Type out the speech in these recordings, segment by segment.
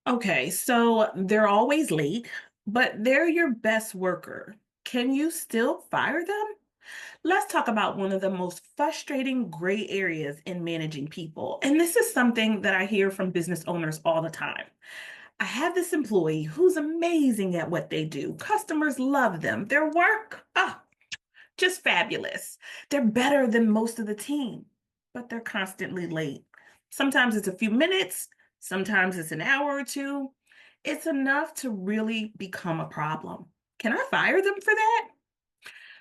Okay, so they're always late, but they're your best worker. Can you still fire them? Let's talk about one of the most frustrating gray areas in managing people. And this is something that I hear from business owners all the time. I have this employee who's amazing at what they do. Customers love them. Their work, just fabulous. They're better than most of the team, but they're constantly late. Sometimes it's a few minutes, sometimes it's an hour or two. It's enough to really become a problem. Can I fire them for that?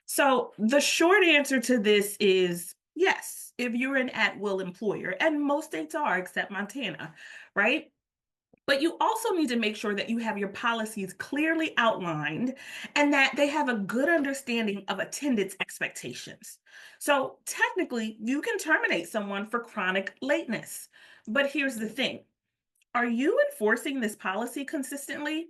So, the short answer to this is yes, if you're an at will employer, and most states are except Montana, right? But you also need to make sure that you have your policies clearly outlined and that they have a good understanding of attendance expectations. So, technically, you can terminate someone for chronic lateness. But here's the thing, are you enforcing this policy consistently?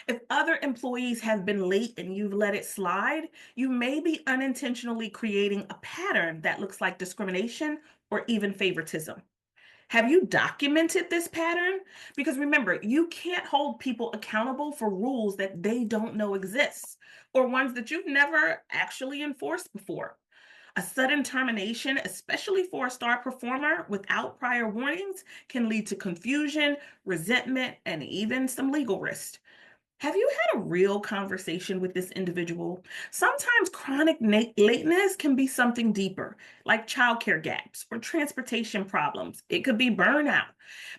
If other employees have been late and you've let it slide, you may be unintentionally creating a pattern that looks like discrimination or even favoritism. Have you documented this pattern? Because remember, you can't hold people accountable for rules that they don't know exist or ones that you've never actually enforced before. A sudden termination, especially for a star performer without prior warnings, can lead to confusion, resentment, and even some legal risk. Have you had a real conversation with this individual? Sometimes chronic lateness can be something deeper, like childcare gaps or transportation problems. It could be burnout,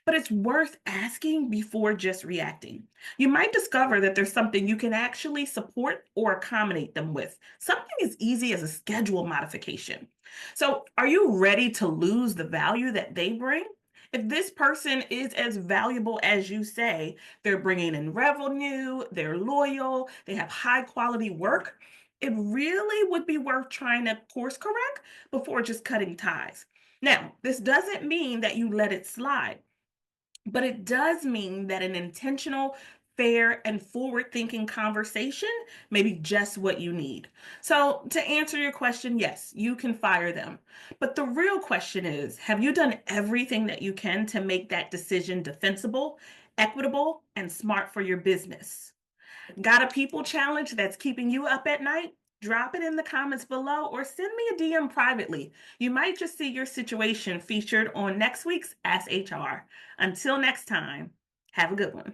but it's worth asking before just reacting. You might discover that there's something you can actually support or accommodate them with, something as easy as a schedule modification. So, are you ready to lose the value that they bring? If this person is as valuable as you say, they're bringing in revenue, they're loyal, they have high quality work, it really would be worth trying to course correct before just cutting ties. Now, this doesn't mean that you let it slide, but it does mean that an intentional, fair, and forward thinking conversation may be just what you need. So, to answer your question, yes, you can fire them. But the real question is, have you done everything that you can to make that decision defensible, equitable, and smart for your business? Got a people challenge that's keeping you up at night? Drop it in the comments below or send me a DM privately. You might just see your situation featured on next week's Ask HR. Until next time, have a good one.